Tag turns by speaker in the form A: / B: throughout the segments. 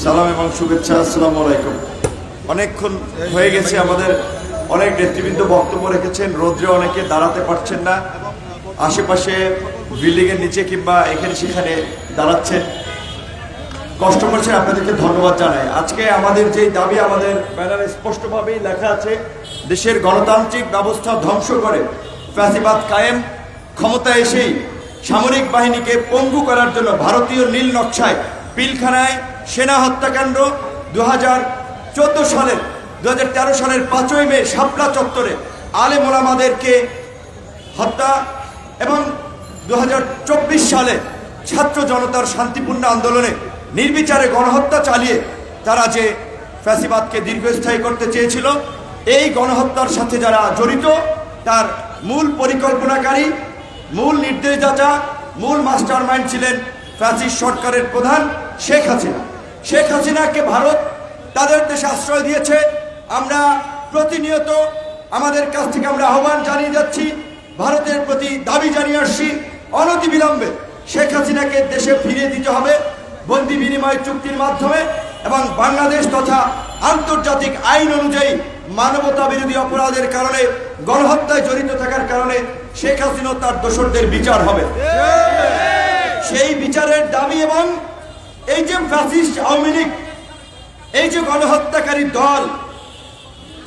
A: সালাম এবং শুভেচ্ছা। আসসালামু আলাইকুম। অনেকক্ষণ হয়ে গেছে, আমাদের অনেক নেতৃবৃন্দ বক্তব্য রেখেছেন। রোদ্রে অনেকে দাঁড়াতে পারছেন না, আশেপাশে বিল্ডিংয়ের নিচে কিংবা এখানে সেখানে দাঁড়াচ্ছেন, কষ্ট করছেন। আপনাদেরকে ধন্যবাদ জানাই। আজকে আমাদের যে দাবি, আমাদের ব্যানারে স্পষ্টভাবেই লেখা আছে, দেশের গণতান্ত্রিক ব্যবস্থা ধ্বংস করে ফ্যাসিবাদ কায়েম, ক্ষমতা এসেই সামরিক বাহিনীকে পঙ্গু করার জন্য ভারতীয় নীল নকশায় পিলখানায় সেনা হত্যাকাণ্ড 2013 সালের 5ই মে শাপলা চত্বরে আলেম ওলামাদেরকে হত্যা এবং 2024 সালে ছাত্র জনতার শান্তিপূর্ণ আন্দোলনে নির্বিচারে গণহত্যা চালিয়ে তারা যে ফ্যাসিবাদকে দীর্ঘস্থায়ী করতে চেয়েছিল, এই গণহত্যার সাথে যারা জড়িত তার মূল পরিকল্পনাকারী, মূল নির্দেশদাতা, মূল মাস্টার মাইন্ড ছিলেন ফ্যাসিস্ট সরকারের প্রধান শেখ হাসিনা। শেখ হাসিনাকে ভারত তাদের দেশে আশ্রয় দিয়েছে। আমরা প্রতিনিয়ত আমাদের কাছ থেকে আমরা আহ্বান জানিয়ে যাচ্ছি, ভারতের প্রতি দাবি জানিয়ে আসছি, অনতিবিলম্বে শেখ হাসিনাকে দেশে ফিরিয়ে দিতে হবে বন্দি বিনিময় চুক্তির মাধ্যমে, এবং বাংলাদেশ তথা আন্তর্জাতিক আইন অনুযায়ী মানবতা বিরোধী অপরাধের কারণে, গণহত্যায় জড়িত থাকার কারণে শেখ হাসিনা তার দোষরদের বিচার হবে। সেই বিচারের দাবি এবং এই যে ফ্যাসিস্ট আওয়ামী লীগ, এই যে গণহত্যাকারী দল,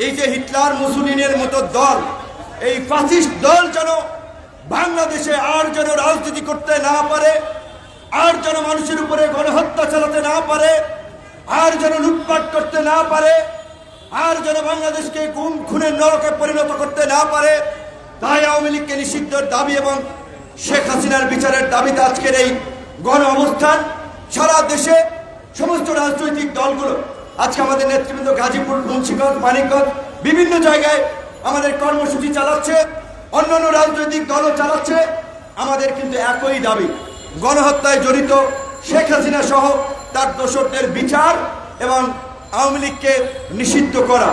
A: এই যে হিটলার মুসলিনের মতো দল, এই ফ্যাসিস্ট দল যেন বাংলাদেশে আর যেন রাজনীতি করতে না পারে, আর যেন মানুষের উপরে গণহত্যা চালাতে না পারে, আর যেন লুটপাট করতে না পারে, আর যেন বাংলাদেশকে গুম খুনের নরকে পরিণত করতে না পারে, তাই আওয়ামী লীগকে নিষিদ্ধের দাবি এবং শেখ হাসিনার বিচারের দাবিতে আজকের এই গণ অবস্থান। সারা দেশে সমস্ত রাজনৈতিক দলগুলো আজকে আমাদের নেতৃবৃন্দ গাজীপুর, মুন্সিগঞ্জ, মানিকগঞ্জ বিভিন্ন জায়গায় আমাদের কর্মসূচি চালাচ্ছে, অন্যান্য রাজনৈতিক দলও চালাচ্ছে। আমাদের কিন্তু একই দাবি, গণহত্যায় জড়িত শেখ হাসিনা সহ তার দোষরদের বিচার এবং আওয়ামী লীগকে নিষিদ্ধ করা।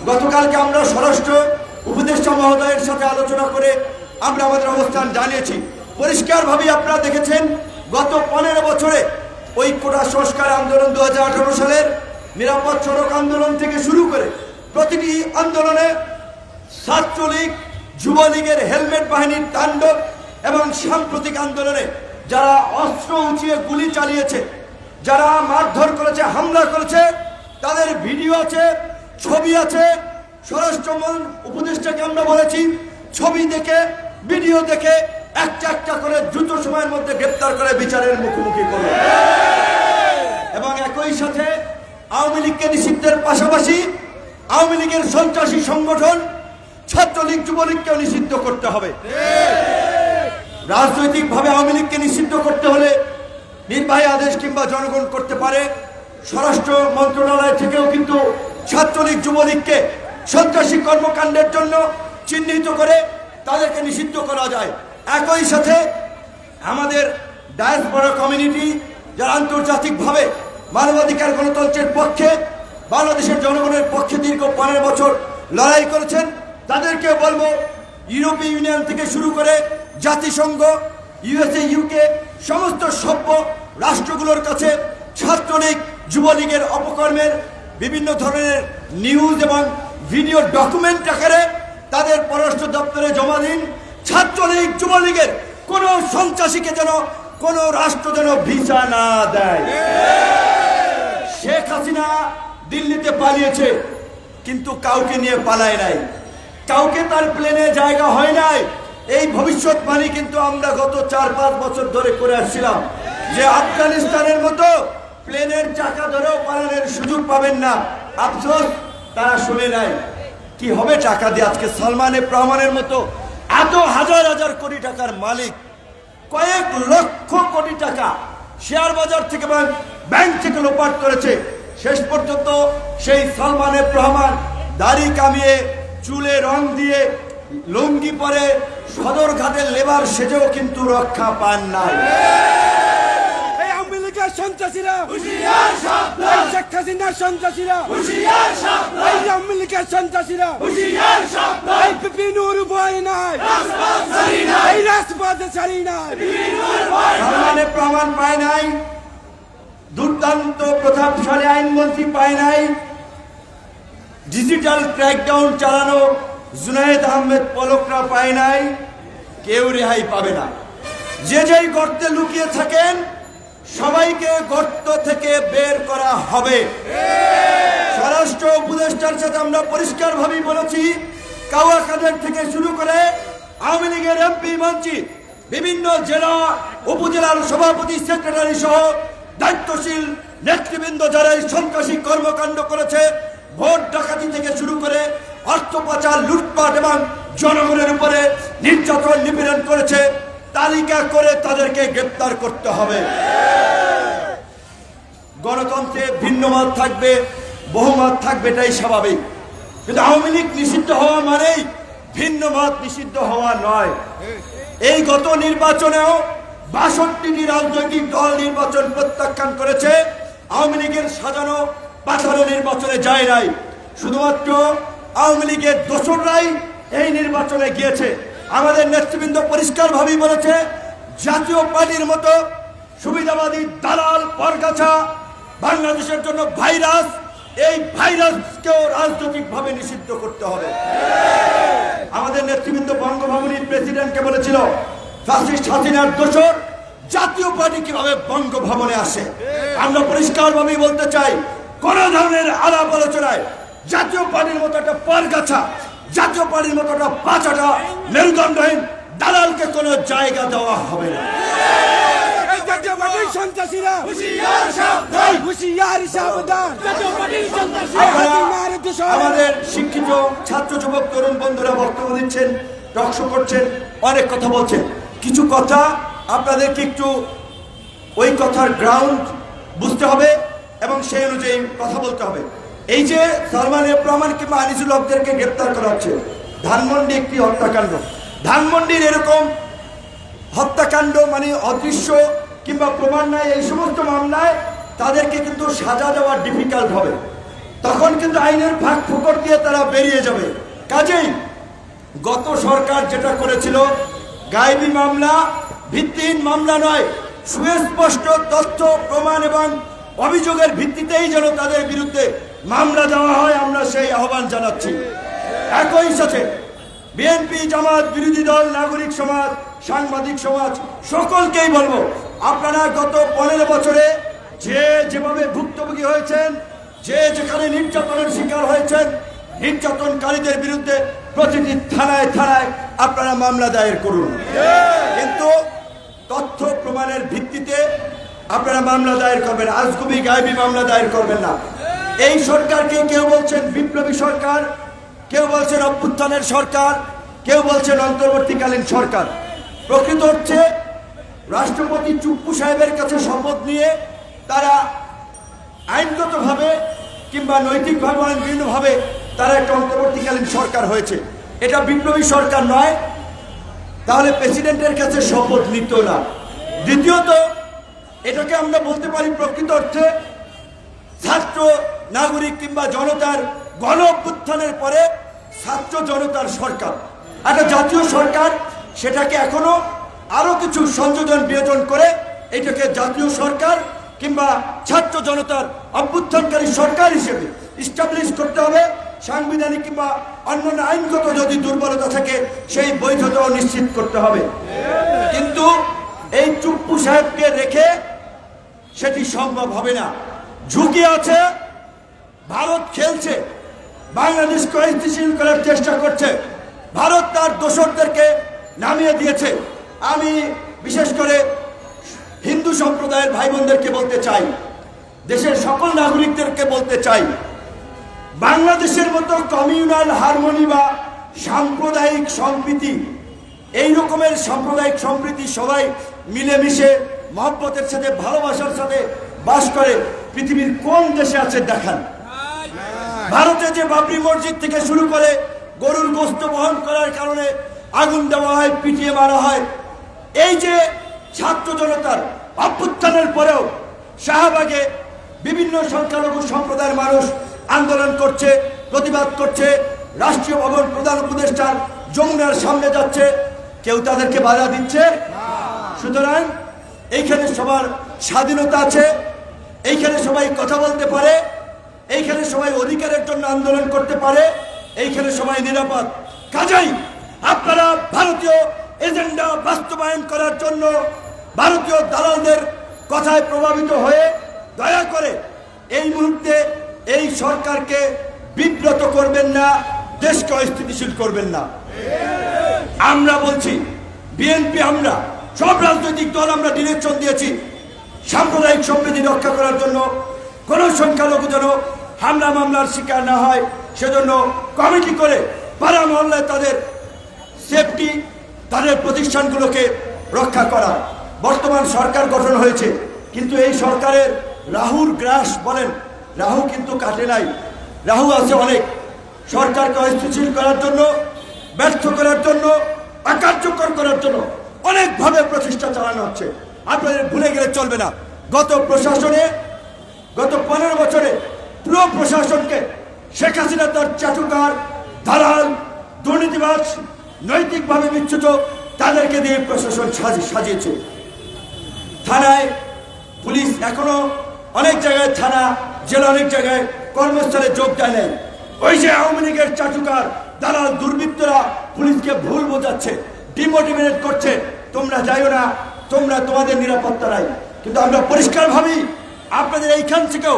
A: গতকালকে আমরা স্বরাষ্ট্র উপদেষ্টা মহোদয়ের সাথে আলোচনা করে আমরা আমাদের অবস্থান জানিয়েছি। পরিষ্কারভাবে আপনারা দেখেছেন, গত 15 বছরে ওই কোটা সংস্কার আন্দোলন, 2018 সালের নিরাপদ সড়ক আন্দোলন থেকে শুরু করে প্রতিটি আন্দোলনে ছাত্রলীগ, যুবলীগের হেলমেট বাহিনীর তাণ্ডব এবং সাম্প্রতিক আন্দোলনে যারা অস্ত্র উঁচিয়ে গুলি চালিয়েছে, যারা মারধর করেছে, হামলা করেছে, তাদের ভিডিও আছে, ছবি আছে। স্বরাষ্ট্র উপদেষ্টাকে আমরা বলেছি, ছবি দেখে, ভিডিও দেখে একটা একটা করে দ্রুত সময়ের মধ্যে গ্রেপ্তার করে বিচারের মুখোমুখি করবে, এবং একই সাথে আওয়ামী লীগকে নিষিদ্ধের পাশাপাশি আওয়ামী লীগের সন্ত্রাসী সংগঠন ছাত্রলীগ, যুবলীগকেও নিষিদ্ধ করতে হবে। রাজনৈতিকভাবে আওয়ামী লীগকে নিষিদ্ধ করতে হলে নির্বাহী আদেশ কিংবা জনগণ করতে পারে। স্বরাষ্ট্র মন্ত্রণালয় থেকেও কিন্তু ছাত্রলীগ, যুবলীগকে সন্ত্রাসী কর্মকাণ্ডের জন্য চিহ্নিত করে তাদেরকে নিষিদ্ধ করা যায়। একই সাথে আমাদের ডায়াসপোরা কমিউনিটি, যারা আন্তর্জাতিকভাবে মানবাধিকার গণতন্ত্রের পক্ষে, বাংলাদেশের জনগণের পক্ষে দীর্ঘ 15 বছর লড়াই করেছেন, তাদেরকে বলবো, ইউরোপীয় ইউনিয়ন থেকে শুরু করে জাতিসংঘ, USA, UK সমস্ত সভ্য রাষ্ট্রগুলোর কাছে ছাত্রলীগ, যুবলীগের অপকর্মের বিভিন্ন ধরনের নিউজ এবং ভিডিও ডকুমেন্ট আকারে তাদের পররাষ্ট্র দপ্তরে জমা দিন। ছাত্রলীগ, যুবলীগের কোন সন্ত্রাসীকে যেন কোন রাষ্ট্র যেন ভিসা না দেয়। শেখ হাসিনা দিল্লিতে পালিয়েছে, কিন্তু কাউকে নিয়ে পালায় নাই, কাউকে তার প্লেনে জায়গা হয় নাই। এই ভবিষ্যৎবাণী কিন্তু আমরা গত 4-5 বছর ধরে করে আসছিলাম যে আফগানিস্তানের মতো প্লেনের চাকা ধরেও পালানোর সুযোগ পাবেন না। আফসোস, তারা শুনে নাই। কি হবে টাকা দিয়ে? আজকে সালমান এফ রহমানের মতো এত হাজার হাজার কোটি টাকার মালিক, কয়েক লক্ষ কোটি টাকা শেয়ার বাজার থেকে ব্যাংক থেকে লোপাট করেছে। শেষ পর্যন্ত সেই সালমান এফ রহমান দাড়ি কামিয়ে, চুলে রং দিয়ে, লুঙ্গি পরে সদরঘাটের লেবার সেজেও কিন্তু রক্ষা পান নাই।
B: সন্ত্রাসীরা হুঁশিয়ার, সাবধান! শেখ হাসিনার সন্ত্রাসীরা হুঁশিয়ার, সাবধান! আওয়ামী লীগের সন্ত্রাসীরা হুঁশিয়ার, সাবধান! বিপিনুর ভয় নাই, রাজপথ ছাড়ি নাই, রাজপথ ছাড়ি নাই।
A: সালমান এফ রহমান পায় নাই, দুর্দান্ত প্রতাপশালী আইনমন্ত্রী পায় নাই, ডিজিটাল ক্র্যাকডাউন চালানো জুনায়েদ আহমেদ পলকরা পায় নাই, কেউ রেহাই পাবে না। যে যেই গর্তে লুকিয়ে থাকেন সবাইকে গর্ত থেকে বের করা হবে। স্বরাষ্ট্র উপদেষ্টার সাথে আমরা পরিষ্কারভাবেই বলেছি, কাওয়া কাদের থেকে শুরু করে আওয়ামী লীগের এমপি মন্ত্রী, বিভিন্ন জেলা উপজেলার সভাপতি সেক্রেটারি সহ দায়িত্বশীল নেতৃবৃন্দ যারা এই সন্ত্রাসী কর্মকাণ্ড করেছে, ভোট ডাকাতি থেকে শুরু করে অর্থ পাচার, লুটপাট এবং জনগণের উপরে নির্যাতন নিপীড়ন করেছে, তালিকা করে তাদেরকে গ্রেপ্তার করতে হবে। গণতন্ত্রে ভিন্ন মত থাকবে, বহুমত থাকবে, এটাই স্বাভাবিক। কিন্তু আওয়ামী লীগ নিষিদ্ধ হওয়া মানেই ভিন্ন মত নিষিদ্ধ হওয়া নয়। এই গত নির্বাচনেও ৬২টি রাজনৈতিক দল নির্বাচন প্রত্যাখ্যান করেছে। আওয়ামী লীগের সাজানো পাঠানো নির্বাচনে যায় নাই, শুধুমাত্র আওয়ামী লীগের দোসররাই এই নির্বাচনে গিয়েছে। আমাদের নেতৃবৃন্দ পরিষ্কারভাবেই বলেছে, জাতীয় পার্টির মতো সুবিধাবাদী দালাল পরগাছা বাংলাদেশের জন্য ভাইরাস, এই ভাইরাসকেও রাজনৈতিকভাবে নিষিদ্ধ করতে হবে। আমাদের নেতৃবৃন্দ বঙ্গভবনের প্রেসিডেন্টকে বলেছিল, ফ্যাসিস্ট হাসিনার দোসর জাতীয় পার্টি কিভাবে বঙ্গভবনে আসে। আমরা পরিষ্কারভাবেই বলতে চাই, কোন ধরনের আলাপ আলোচনায় জাতীয় পার্টির মতো একটা পরগাছা, জাতীয় পার্টির মতো একটা পাঁচাটা মেরুদণ্ডহীন দালালকে কোনো জায়গা দেওয়া হবে না।
B: সন্ত্রাসীরা
A: আমাদের শিক্ষিত ছাত্র যুবক তরুণ বন্ধুরা বক্তব্য দিচ্ছেন, টকশো করছেন, অনেক কথা বলছেন। কিছু কথা আপনাদেরকে একটু ওই কথার গ্রাউন্ড বুঝতে হবে এবং সেই অনুযায়ী কথা বলতে হবে। এই যে সালমান এফ রহমান কিংবা আনিসুল হকদেরকে গ্রেপ্তার করা হচ্ছে, ধানমন্ডি একটি হত্যাকাণ্ড। ধানমন্ডির এরকম হত্যাকাণ্ড মানে অদৃশ্য কিংবা প্রমাণ নাই, এই সমস্ত মামলায় তাদেরকে কিন্তু সাজা দেওয়া ডিফিকাল্ট হবে। তখন কিন্তু আইনের ফাঁক ফোকর দিয়ে তারা বেরিয়ে যাবে। কাজেই গত সরকার যেটা করেছিল, গায়েবী মামলা, ভিত্তিহীন মামলা নয়, সুস্পষ্ট তথ্য প্রমাণ এবং অভিযোগের ভিত্তিতেই যেন তাদের বিরুদ্ধে মামলা দেওয়া হয়, আমরা সেই আহ্বান জানাচ্ছি। একই সাথে বিএনপি, জামাত, বিরোধী দল, নাগরিক সমাজ, সাংবাদিক সমাজ সকলকেই বলবো, আপনারা গত 15 বছরে যে যেভাবে ভুক্তভোগী হয়েছেন, যে যেখানে নির্যাতনের শিকার হয়েছেন, নির্যাতনকারীদের বিরুদ্ধে প্রতিটি থানায় থানায় আপনারা মামলা দায়ের করুন, কিন্তু তথ্য প্রমাণের ভিত্তিতে আপনারা মামলা দায়ের করবেন। আজগুবি গায়েবী মামলা দায়ের করবেন না। এই সরকারকে কেউ বলছেন বিপ্লবী সরকার, কেউ বলছেন অভ্যুত্থানের সরকার, কেউ বলছেন অন্তর্বর্তীকালীন সরকার। প্রকৃত হচ্ছে রাষ্ট্রপতি চুপ্পু সাহেবের কাছে শপথ নিয়ে তারা আইনগতভাবে কিংবা নৈতিকভাবে বিভিন্নভাবে তারা একটা অন্তর্বর্তীকালীন সরকার হয়েছে। এটা বিপ্লবী সরকার নয়, তাহলে প্রেসিডেন্টের কাছে শপথ নিত না। দ্বিতীয়ত, এটাকে আমরা বলতে পারি প্রকৃত অর্থে ছাত্র, নাগরিক কিংবা জনতার গণ অভ্যুত্থানের পরে ছাত্র জনতার সরকার, একটা জাতীয় সরকার। সেটাকে এখনো আরো কিছু সংযোজন বিয়োজন করে এটাকে জাতীয় সরকার কিংবা ছাত্র জনতার অভ্যুত্থানকারী সরকার হিসেবে ইস্টাবলিশ করতে হবে। সাংবিধানিক কিংবা অন্যান্য আইনগত যদি দুর্বলতা থাকে সেই বৈধতাও নিশ্চিত করতে হবে। কিন্তু এই চুপ্পু সাহেবকে রেখে সেটি সম্ভব হবে না। ঝুঁকি আছে, ভারত খেলছে, বাংলাদেশকে অস্থিতিশীল করার চেষ্টা করছে, ভারত তার দোসরদেরকে নামিয়ে দিয়েছে। আমি বিশেষ করে হিন্দু সম্প্রদায়ের ভাই বোনদেরকে বলতে চাই, দেশের সকল নাগরিকদেরকে বলতে চাই, বাংলাদেশের মতো কমিউনাল হারমোনি বা সাম্প্রদায়িক সম্প্রীতি, এই রকমের সাম্প্রদায়িক সম্প্রীতি সবাই মিলেমিশে মহব্বতের সাথে ভালোবাসার সাথে বাস করে পৃথিবীর কোন দেশে আছে দেখান। ভারতে যে বাবরি মসজিদ থেকে শুরু করে গরুর গোশত বহন করার কারণে আগুন দেওয়া হয়, পিটিয়ে মারা হয়, এই যে ছাত্র জনতার অভ্যুত্থানের পরেও শাহবাগে বিভিন্ন সংখ্যালঘু সম্প্রদায়ের মানুষ আন্দোলন করছে, প্রতিবাদ করছে, রাষ্ট্রীয় ভবন প্রধান উপদেষ্টার যমুনার সামনে যাচ্ছে, কেউ তাদেরকে বাধা দিচ্ছে? সুতরাং এইখানে সবার স্বাধীনতা আছে, এইখানে সবাই কথা বলতে পারে, এইখানে সবাই অধিকারের জন্য আন্দোলন করতে পারে, এইখানে সবাই নিরাপদ। কাজেই আপনারা ভারতীয় এজেন্ডা বাস্তবায়ন করার জন্য ভারতীয় দালালদের কথায় প্রভাবিত হয়ে দয়া করে এই মুহূর্তে এই সরকারকে বিব্রত করবেন না, দেশকে অস্থিতিশীল করবেন না। আমরা বলছি, বিএনপি, আমরা সব রাজনৈতিক দল আমরা ডিরেকশন দিয়েছি সাম্প্রদায়িক সম্প্রীতি রক্ষা করার জন্য কোন সংখ্যালঘু যেন হামলা মামলার শিকার না হয়, সেজন্য কমিটি করে পাড়া মহল্লায় তাদের সেফটি, তাদের প্রতিষ্ঠানগুলোকে রক্ষা করা। বর্তমান সরকার গঠন হয়েছে, কিন্তু এই সরকারের রাহুর গ্রাস বলেন, রাহু কিন্তু কাটে নাই, রাহু আছে অনেক। সরকারকে অস্থিতিশীল করার জন্য, ব্যর্থ করার জন্য, অকার্যকর করার জন্য অনেকভাবে প্রচেষ্টা চালানো হচ্ছে। আপনাদের ভুলে গেলে চলবে না, গত 15 বছরে পুরো প্রশাসনকে শেখ হাসিনা তার চাটুকার, দালাল, দুর্নীতিবাজ, নৈতিকভাবে বিচ্যুত তাদেরকে দিয়ে প্রশাসন সাজিয়েছে। থানায় পুলিশ এখনো অনেক জায়গায়, থানা জেলা অনেক জায়গায় কর্মস্থলে যোগ দেয় নাই। ওই যে আওয়ামী লীগের চাটুকার, দালাল, দুর্বৃত্তরা পুলিশকে ভুল বোঝাচ্ছে, ডিমোটিভেট করছে, তোমরা যাইও না, তোমরা তোমাদের নিরাপত্তা নাই। কিন্তু আমরা পরিষ্কার ভাবি, আপনাদের এইখান থেকেও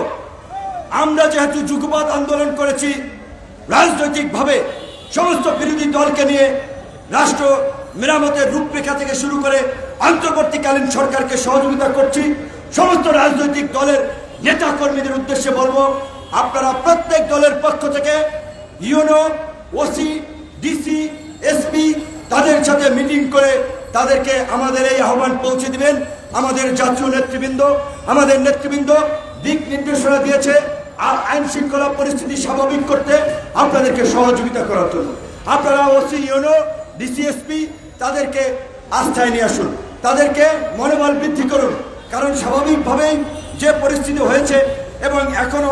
A: আমরা যেহেতু যুগপৎ আন্দোলন করেছি, রাজনৈতিকভাবে সমস্ত বিরোধী দলকে নিয়ে রাষ্ট্র মেরামতের রূপরেখা থেকে শুরু করে অন্তর্বর্তীকালীন সরকারকে সহযোগিতা করছি। সমস্ত রাজনৈতিক দলের নেতা কর্মীদের উদ্দেশ্যে বলবো, আপনারা প্রত্যেক দলের পক্ষ থেকে ইউনো, ওসি, ডিসি, এসপি তাদের সাথে মিটিং করে তাদেরকে আমাদের এই আহ্বান পৌঁছে দিবেন। আমাদের জাতীয় নেতৃবৃন্দ, আমাদের নেতৃবৃন্দ দিক নির্দেশনা দিয়েছে আর আইন শৃঙ্খলা পরিস্থিতি স্বাভাবিক করতে আপনাদেরকে সহযোগিতা করার জন্য। আপনারা ওসি, ইউনো, ডিসিএসপি তাদেরকে আস্থায় নিয়ে আসুন, তাদেরকে মনোবল বৃদ্ধি করুন। কারণ স্বাভাবিকভাবেই যে পরিস্থিতি হয়েছে এবং এখনো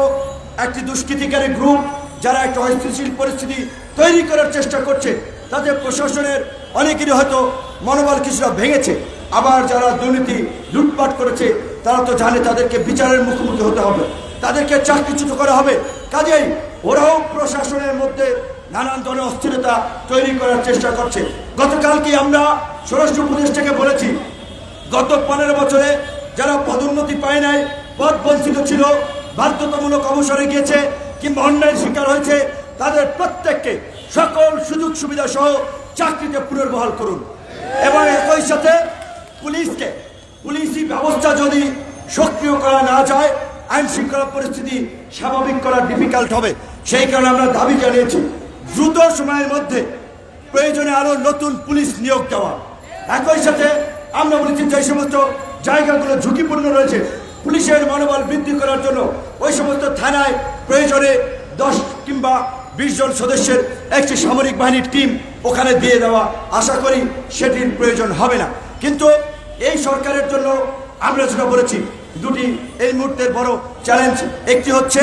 A: একটি দুষ্কৃতিকারী গ্রুপ যারা একটা অস্থিতিশীল পরিস্থিতি তৈরি করার চেষ্টা করছে, তাদের প্রশাসনের অনেকেরই হয়তো মনোবল কিছুটা ভেঙেছে। আবার যারা দুর্নীতি, লুটপাট করেছে তারা তো জানে তাদেরকে বিচারের মুখোমুখি হতে হবে, তাদেরকে চাকরিচ্যুত করা হবে। কাজেই ওরাও প্রশাসনের মধ্যে নানান ধরনের অস্থিরতা তৈরি করার চেষ্টা করছে। গতকালকে আমরা স্বরাষ্ট্র উপদেষ্টাকে বলেছি, গত 15 বছরে যারা পদোন্নতি পায় নাই, পদ বঞ্চিত ছিল, বাধ্যতামূলক অবসরে গিয়েছে কিংবা অন্যায়ের শিকার হয়েছে, তাদের প্রত্যেককে সকল সুযোগ সুবিধা সহ চাকরিতে পুনর্বহাল করুন। এবং একই সাথে পুলিশি ব্যবস্থা যদি সক্রিয় করা না যায়, আইন শৃঙ্খলা পরিস্থিতি স্বাভাবিক করা ডিফিকাল্ট হবে। সেই কারণে আমরা দাবি জানিয়েছি দ্রুত সময়ের মধ্যে প্রয়োজনে আরো নতুন পুলিশ নিয়োগ দেওয়া। একই সাথে আমরা বলেছি যে সমস্ত জায়গাগুলো ঝুঁকিপূর্ণ রয়েছে, পুলিশের মনোবল বৃদ্ধি করার জন্য ওই সমস্ত থানায় প্রয়োজনে 10 কিংবা 20 জন সদস্যের একটি সামরিক বাহিনীর টিম ওখানে দিয়ে দেওয়া। আশা করি সেটির প্রয়োজন হবে না। কিন্তু এই সরকারের জন্য আমরা যেটা বলেছি, দুটি এই মুহূর্তের বড় চ্যালেঞ্জ, একটি হচ্ছে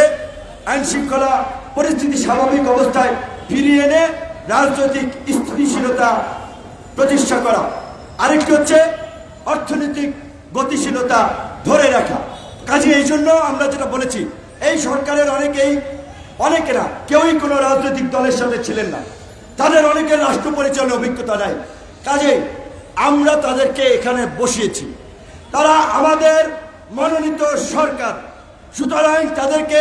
A: আইন শৃঙ্খলা পরিস্থিতি স্বাভাবিক অবস্থায় ফিরিয়ে এনে রাজনৈতিক স্থিতিশীলতা প্রতিষ্ঠা করা, আরেকটি হচ্ছে অর্থনৈতিক গতিশীলতা ধরে রাখা। কাজে এই জন্য আমরা যেটা বলেছি, এই সরকারের অনেকেরা কেউই কোনো রাজনৈতিক দলের সাথে ছিলেন না, তাদের অনেকের রাষ্ট্র পরিচালনার অভিজ্ঞতা নাই। কাজে আমরা তাদেরকে এখানে বসিয়েছি, তারা আমাদের মনোনীত সরকার, সুতরাং তাদেরকে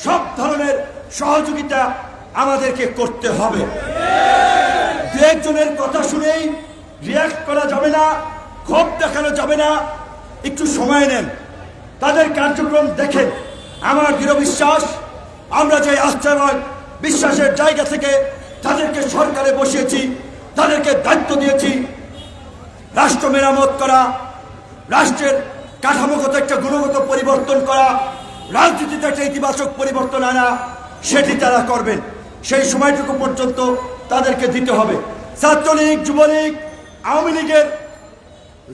A: সব ধরনের সহযোগিতা আমাদেরকে করতে হবে। দু একজনের কথা শুনেই রিয়াক্ট করা যাবে না, ক্ষোভ দেখানো যাবে না, একটু সময় নেন, তাদের কার্যক্রম দেখেন। আমার দৃঢ় বিশ্বাস, আমরা যে আস্থা এবং বিশ্বাসের জায়গা থেকে তাদেরকে সরকারে বসিয়েছি, তাদেরকে দায়িত্ব দিয়েছি রাষ্ট্র মেরামত করা, রাষ্ট্রের কাঠামোগত একটা গুণগত পরিবর্তন করা, রাজনীতিতে একটা ইতিবাচক পরিবর্তন আনা, সেটি তারা করবেন। সেই সময়টুকু পর্যন্ত তাদেরকে দিতে হবে। ছাত্রলীগ, যুবলীগ, আওয়ামী লীগের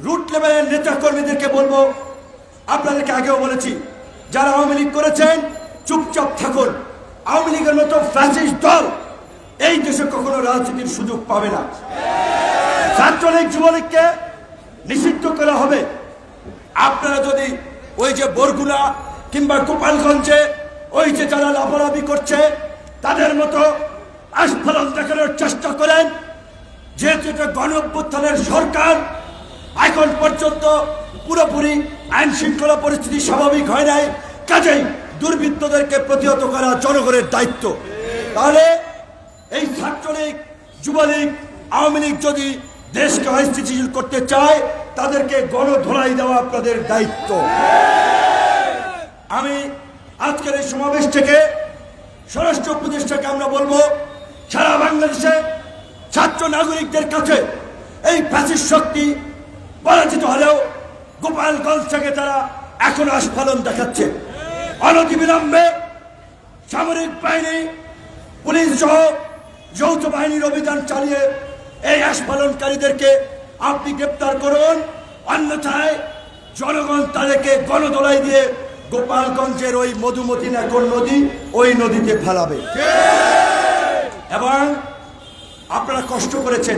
A: রুট লেভেলের নেতা কর্মীদেরকে বলবো, আপনাদেরকে আগেও বলেছি, যারা আওয়ামী লীগ করেছেন চুপচাপ থাকুন। আওয়ামী লীগের মতো ফ্যাসিস্ট দল এই দেশে কখনো রাজনীতির সুযোগ পাবে না। ছাত্রলীগ, যুবলীগকে নিষিদ্ধ করা হবে। আপনারা যদি ওই যে বরগুনা কিংবা গোপালগঞ্জে ওই যে যারা লাফালাফি করছে তাদের মতো আস্ফালন দেখানোর চেষ্টা করেন। যেহেতু এটা গণ অভ্যুত্থানের সরকার, এখন পর্যন্ত পুরোপুরি আইন শৃঙ্খলা পরিস্থিতি স্বাভাবিক হয় নাই, কাজেই দুর্বৃত্তদেরকে প্রতিহত করা জনগণের দায়িত্ব। তাহলে এই ছাত্রলীগ, যুবলীগ, আওয়ামী লীগ যদি দেশকে অস্থিতিশীল করতে চায়, তাদেরকে গণধোলাই দেওয়া আপনাদের দায়িত্ব। আমি আজকের এই সমাবেশ থেকে স্বরাষ্ট্র উপদেষ্টাকে আমরা বলবো, সারা বাংলাদেশে ছাত্র নাগরিকদের কাছে এই ফ্যাসিস্ট শক্তি পরাজিত হলেও গোপালগঞ্জ থেকে তারা এখন আস্ফালন দেখাচ্ছে। অনতিবিলম্বে সামরিক বাহিনী, পুলিশ সহ যৌথ বাহিনীর অভিযান চালিয়ে এই আস্ফালনকারীদেরকে আপনি গ্রেপ্তার করুন, অন্যথায় জনগণ তাদেরকে গণদোলাই দিয়ে গোপালগঞ্জের ওই মধুমতি না কোন নদী, ওই নদীতে ফেলাবে। এবং আপনারা কষ্ট করেছেন,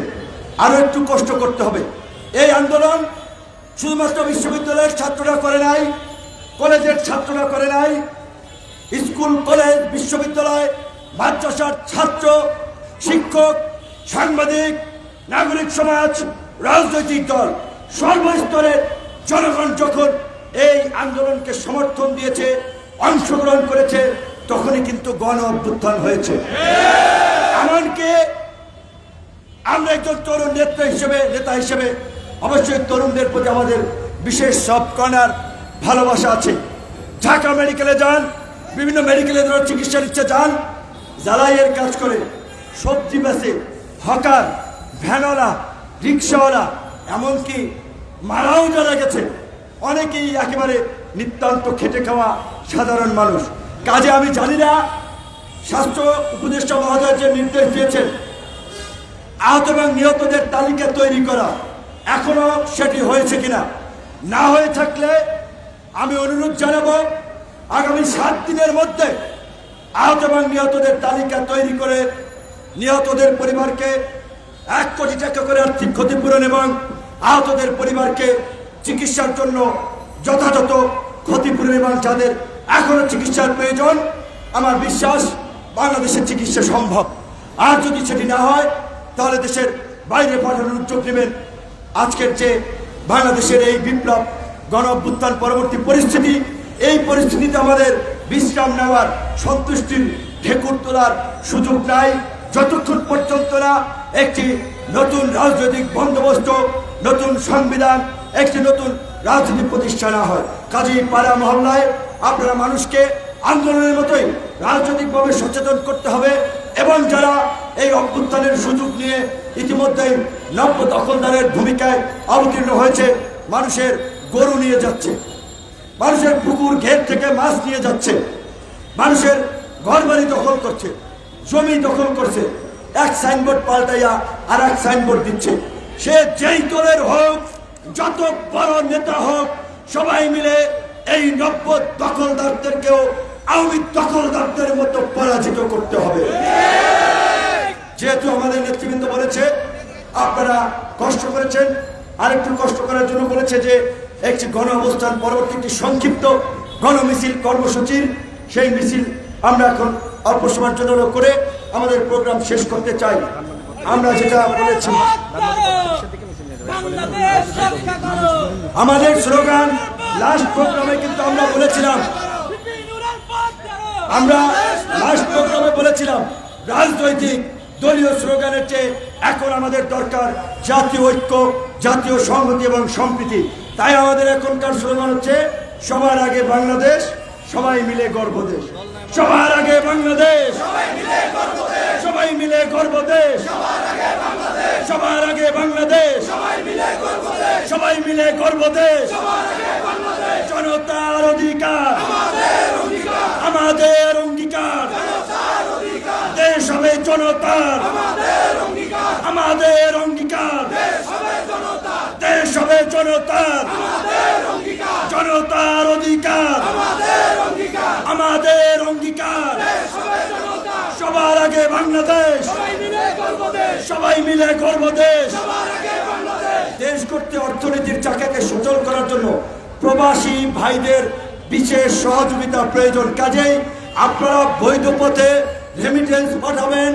A: আরো একটু কষ্ট করতে হবে। এই আন্দোলন শুধুমাত্র বিশ্ববিদ্যালয়ের ছাত্ররা করে নাই, কলেজের ছাত্ররা করে নাই, স্কুল, কলেজ, বিশ্ববিদ্যালয়, মাদ্রাসার ছাত্র, শিক্ষক, সাংবাদিক, নাগরিক সমাজ, রাজনৈতিক দল, সর্বস্তরের জনগণ যখন এই আন্দোলনকে সমর্থন দিয়েছে, অংশগ্রহণ করেছে, তখনই কিন্তু গণ অভ্যুত্থান হয়েছে। এমনকি আমরা একজন তরুণ নেতা হিসেবে অবশ্যই তরুণদের প্রতি আমাদের বিশেষ সব কর্নার ভালোবাসা আছে। ঢাকা মেডিকেলে যান, বিভিন্ন মেডিকেলে যারা চিকিৎসা নিচ্ছে যান, জ্বালাইয়ের কাজ করে, সবজি বেচে, হকার, ভ্যানওয়ালা, রিক্সাওয়ালা, এমনকি মারাও যারা গেছে, অনেকেই একেবারে নিতান্ত খেটে খাওয়া সাধারণ মানুষ। কাজে আমি জানি না স্বাস্থ্য উপদেষ্টা মহোদয় যে নির্দেশ দিয়েছেন আহত এবং নিহতদের তালিকা তৈরি করা, এখনো সেটি হয়েছে কিনা। না হয়ে থাকলে আমি অনুরোধ জানাবো আগামী 7 দিনের মধ্যে আহত এবং নিহতদের তালিকা তৈরি করে নিহতদের পরিবারকে 1 কোটি টাকা করে আর্থিক ক্ষতিপূরণ এবং আহতদের পরিবারকে চিকিৎসার জন্য যথাযথ ক্ষতিপূরণ এবং যাদের এখনো চিকিৎসার প্রয়োজন, আমার বিশ্বাস বাংলাদেশের চিকিৎসা সম্ভব। আর যদি সেটি না হয় তাহলে দেশের বাইরে পাঠানোর উদ্যোগ নেবেন। আজকের যে বাংলাদেশের এই বিপ্লব, গণ অভ্যুত্থান পরবর্তী পরিস্থিতি, এই পরিস্থিতিতে আমাদের বিশ্রাম নেওয়ার, সন্তুষ্টির ঢেকুর তোলার সুযোগ নাই যতক্ষণ পর্যন্ত না একটি নতুন রাজনৈতিক বন্দোবস্ত, নতুন সংবিধান, একটি নতুন রাজনীতি প্রতিষ্ঠা না হয়। কাজেই পাড়া মহল্লায় আপনারা মানুষকে আন্দোলনের মতোই রাজনৈতিকভাবে সচেতন করতে হবে এবং যারা এই অভ্যুত্থানের সুযোগ নিয়ে ইতিমধ্যেই নব্য দখলদারের ভূমিকায় অবতীর্ণ হয়েছে, মানুষের গরু নিয়ে যাচ্ছে, মানুষের পুকুর ঘের থেকে মাছ নিয়ে যাচ্ছে, মানুষের ঘরবাড়ি দখল করছে, জমি দখল করছে, এক সাইনবোর্ড পাল্টাইয়া আর এক সাইনবোর্ড দিচ্ছে। সে যেই দলের হোক, যত বড় নেতা হোক, সবাই মিলে এই নব্য দখলদারদেরকেও আওয়ামী দখলদারদের মতো পরাজিত করতে হবে। যেহেতু আমাদের নেতৃবৃন্দ বলেছে আপনারা কষ্ট করেছেন, আরেকটু কষ্ট করার জন্য বলেছে যে একটি গণ অবস্থান পরবর্তী একটি সংক্ষিপ্ত গণ মিছিল কর্মসূচির, সেই মিছিল আমরা এখন অল্প সময়ের জন্য করে আমাদের প্রোগ্রাম শেষ করতে চাই। আমরা যেটা বলেছি, আমাদের স্লোগান লাস্ট প্রোগ্রামে কিন্তু আমরা বলেছিলাম, রাজনৈতিক দলীয় স্লোগানের চেয়ে এখন আমাদের দরকার জাতীয় ঐক্য, জাতীয় সংহতি এবং সম্প্রীতি। তাই আমাদের এখনকার স্লোগান হচ্ছে সবার আগে বাংলাদেশ, সবাই মিলে গর্ব দেশ। সবার আগে বাংলাদেশ, সবাই মিলে গর্ব দেশ। সবার আগে বাংলাদেশ, সবাই মিলে গর্ব দেশ। জনতার অধিকার, আমাদের অঙ্গীকার। দেশ হবে জনতার, আমাদের অঙ্গীকার। দেশ হবে জনতার, জনতার অধিকার, আমাদের অঙ্গীকার। সবার আগে বাংলাদেশ, সবাই মিলে গর্ব দেশ। দেশ করতে অর্থনীতির চাকাকে সচল করার জন্য প্রবাসী ভাইদের বিশেষ সহযোগিতা প্রয়োজন। কাজেই আপনারা বৈধ পথে রেমিটেন্স পাঠাবেন।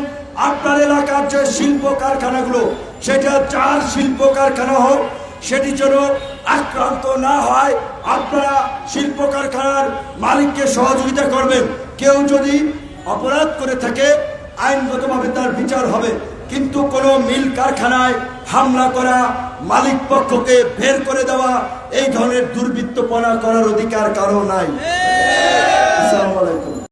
A: আপনার এলাকার যে শিল্প কারখানাগুলো, সেটা যার শিল্প কারখানা হোক, সেটি যেন আক্রান্ত না হয়। আপনারা শিল্প কারখানার মালিককে সহযোগিতা করবেন। কেউ যদি অপরাধ করে থাকে আইনগতভাবে তার বিচার হবে, কিন্তু কোনো মিল কারখানায় হামলা করা, মালিক পক্ষকে বের করে দেওয়া, এই ধরনের দুর্বৃত্তপনা করার অধিকার কারো নাই। আসসালামু আলাইকুম।